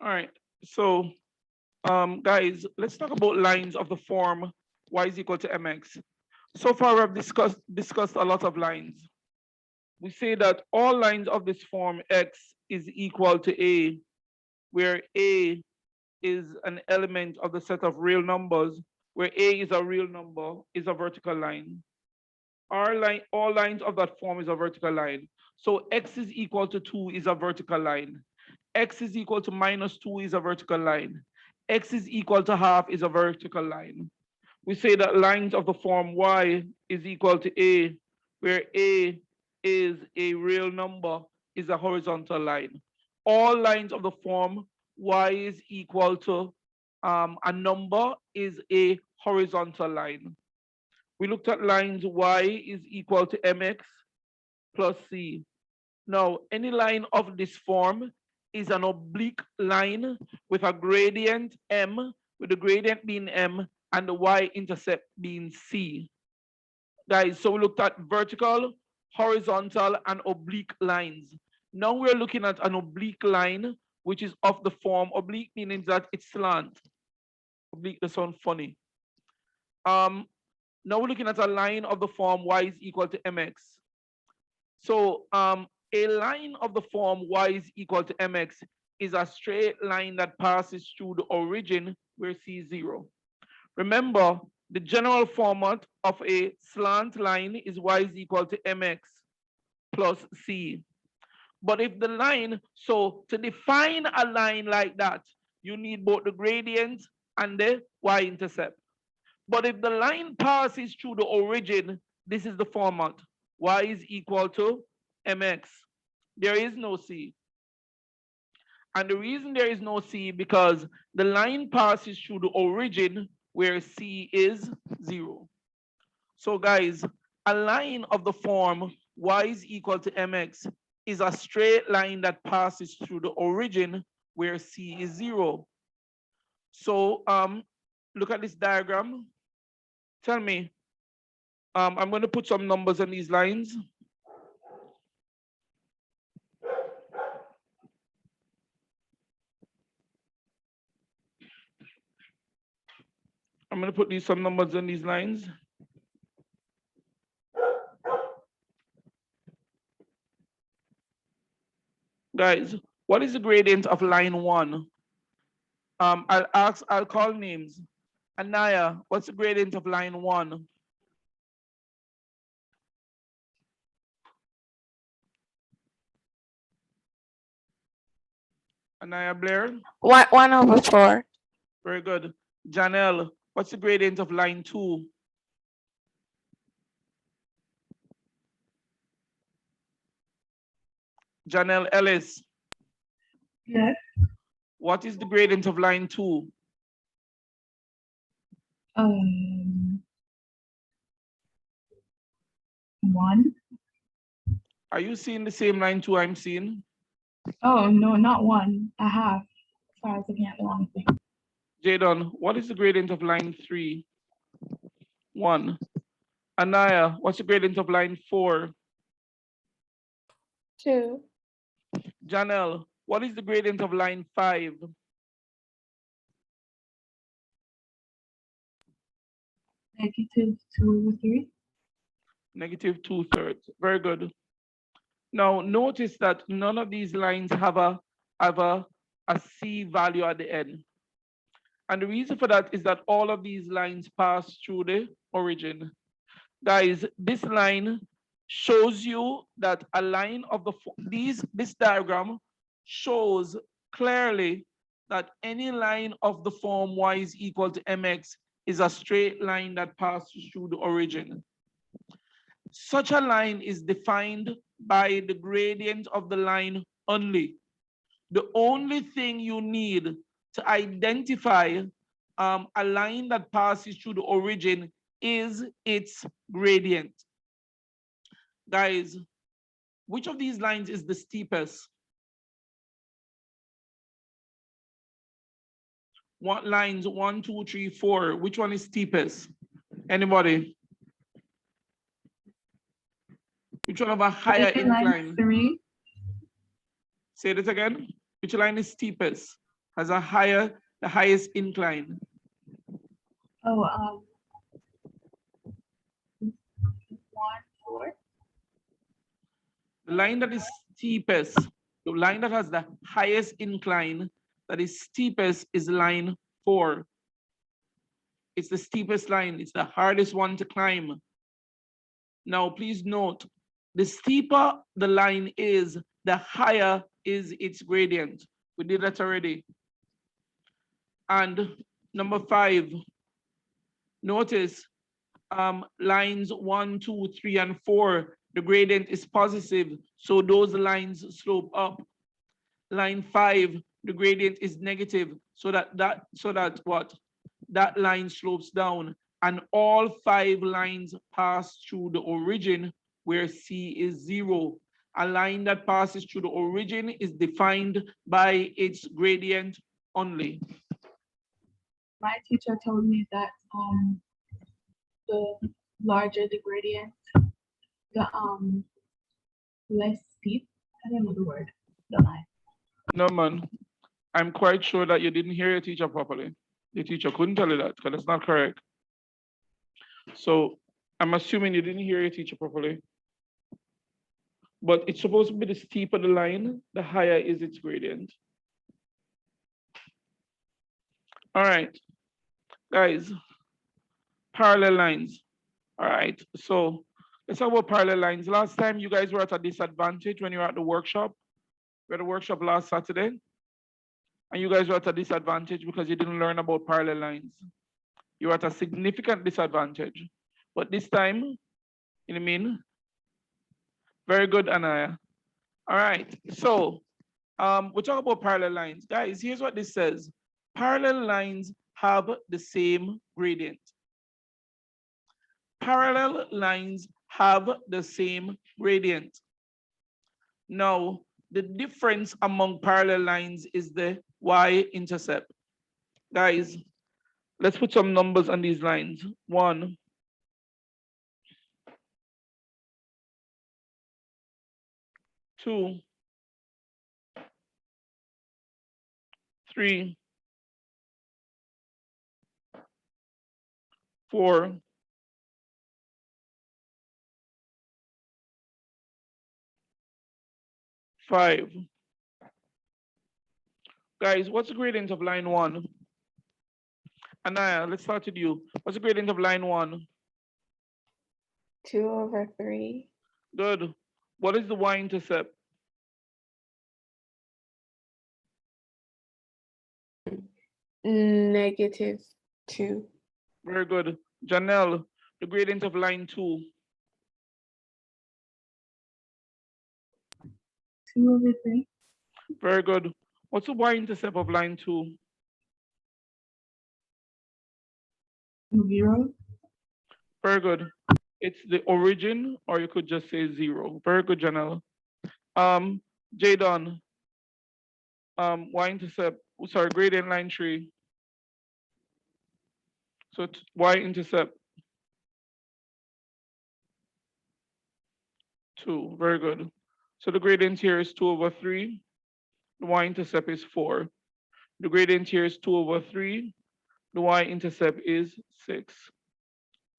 All right. So, guys, let's talk about lines of the form y is equal to mx. So far, we've discussed a lot of lines. We say that all lines of this form x is equal to a, where a is an element of the set of real numbers, where a is a real number, is a vertical line. All lines of that form is a vertical line. So x is equal to 2 is a vertical line. X is equal to minus 2 is a vertical line. X is equal to half is a vertical line. We say that lines of the form y is equal to a, where a is a real number, is a horizontal line. All lines of the form y is equal to a number is a horizontal line. We looked at lines y is equal to mx plus c. Now, any line of this form is an oblique line with a gradient m, with the gradient being m and the y-intercept being c. Guys, so we looked at vertical, horizontal, and oblique lines. Now we're looking at an oblique line, which is of the form oblique, meaning that it's slant. Oblique, that sounds funny. Now we're looking at a line of the form y is equal to mx. So a line of the form y is equal to mx is a straight line that passes through the origin where c is 0. Remember, the general format of a slant line is y is equal to mx plus c. But if the line, so to define a line like that, you need both the gradient and the y-intercept. But if the line passes through the origin, this is the format. Y is equal to mx. There is no c. And the reason there is no c because the line passes through the origin where c is 0. So guys, a line of the form y is equal to mx is a straight line that passes through the origin where c is 0. So look at this diagram. Tell me, I'm going to put some numbers on these lines. I'm going to put some numbers on these lines. Guys, what is the gradient of line 1? I'll call names. Anaya, what's the gradient of line 1? Anaya Blair? 1/4. Very good. Janelle, what's the gradient of line 2? Janelle Ellis, Yes. what is the gradient of line 2? One. Are you seeing the same line 2 I'm seeing? Oh no, not one. A half. Sorry, I was looking at the wrong thing. Jadon, what is the gradient of line 3? 1. Anaya, what's the gradient of line 4? 2. Janelle, what is the gradient of line 5? -2/3. Negative 2/3. Very good. Now notice that none of these lines have a C value at the end. And the reason for that is that all of these lines pass through the origin. Guys, this line shows you that a line of this diagram shows clearly that any line of the form y is equal to mx is a straight line that passes through the origin. Such a line is defined by the gradient of the line only. The only thing you need to identify a line that passes through the origin is its gradient. Guys, which of these lines is the steepest? What lines 1, 2, 3, 4? Which one is steepest? Anybody? Which one have a higher incline? 3. Say that again. Which line is steepest? has the highest incline? Oh, 1, 4. The line that is steepest, the line that has the highest incline, that is steepest, is line 4. It's the steepest line. It's the hardest one to climb. Now, please note, the steeper the line is, the higher is its gradient. We did that already. And number 5, notice lines 1, 2, 3, and 4, the gradient is positive, so those lines slope up. Line 5, the gradient is negative, so that line slopes down, and all 5 lines pass through the origin where C is 0. A line that passes through the origin is defined by its gradient only. My teacher told me that the larger the gradient, the less steep. I don't know the word. The line. No, man. I'm quite sure that you didn't hear your teacher properly. Your teacher couldn't tell you that because that's not correct. So I'm assuming you didn't hear your teacher properly. But it's supposed to be the steeper the line, the higher is its gradient. All right, guys, parallel lines. All right, so let's talk about parallel lines. Last time you guys were at a disadvantage when you were at the workshop. We had a workshop last Saturday, and you guys were at a disadvantage because you didn't learn about parallel lines. You were at a significant disadvantage. But this time, you know what I mean? Very good, Anaya. All right, so we'll talk about parallel lines. Guys, here's what this says. Parallel lines have the same gradient. Parallel lines have the same gradient. Now, the difference among parallel lines is the y-intercept. Guys, let's put some numbers on these lines. 1, 2, 3, 4, 5. Guys, what's the gradient of line 1? Anaya, let's start with you. What's the gradient of line 1? 2/3. Good. What is the y-intercept? -2. Very good. Janelle, the gradient of line 2. 2/3. Very good. What's the y-intercept of line 2? 0. Very good. It's the origin, or you could just say 0. Very good, Janelle. Jadon, y-intercept, sorry, gradient line 3. So it's y-intercept 2. Very good. So the gradient here is 2/3. The y-intercept is 4. The gradient here is 2/3. The y-intercept is 6.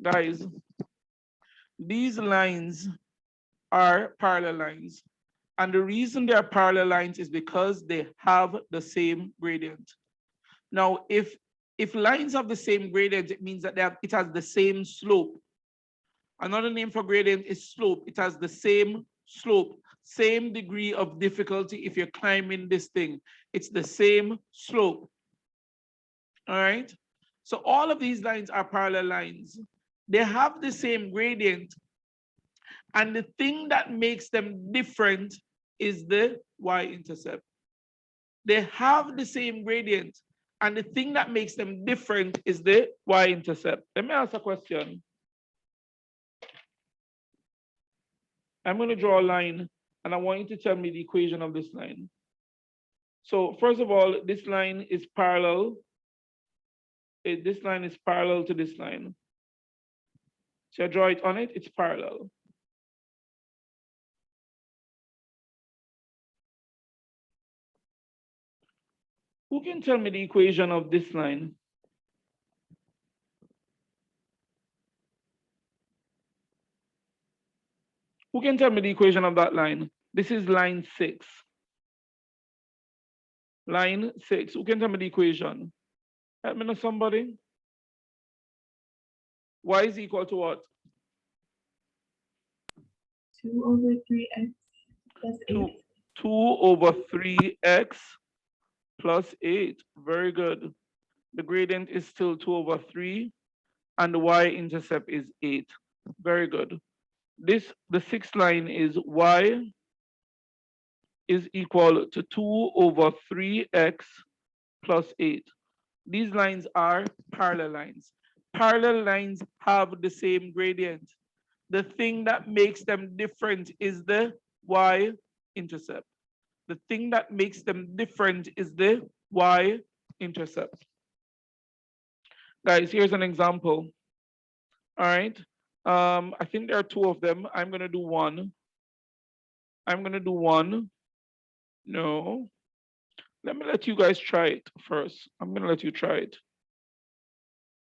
Guys, these lines are parallel lines. And the reason they are parallel lines is because they have the same gradient. Now, if lines have the same gradient, it means that it has the same slope. Another name for gradient is slope. It has the same slope, same degree of difficulty if you're climbing this thing. It's the same slope. All right? So all of these lines are parallel lines. They have the same gradient. And the thing that makes them different is the y-intercept. They have the same gradient. And the thing that makes them different is the y-intercept. Let me ask a question. I'm going to draw a line, and I want you to tell me the equation of this line. So first of all, this line is parallel. This line is parallel to this line. So I draw it on it, it's parallel. Who can tell me the equation of this line? Who can tell me the equation of that line? This is line 6. Line 6. Who can tell me the equation? Help me know somebody. Y is equal to what? 2/3x plus 2, 8. 2/3x plus 8. Very good. The gradient is still 2/3 and the y-intercept is 8. Very good. The sixth line is y is equal to 2/3x plus 8. These lines are parallel lines. Parallel lines have the same gradient. The thing that makes them different is the y-intercept. The thing that makes them different is the y-intercept. Guys, here's an example. All right. I think there are 2 of them. I'm gonna do one. No. Let me let you guys try it first. I'm gonna let you try it.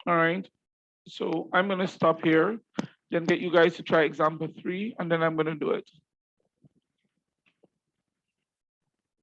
All right. So I'm gonna stop here, then get you guys to try example 3, and then I'm gonna do it.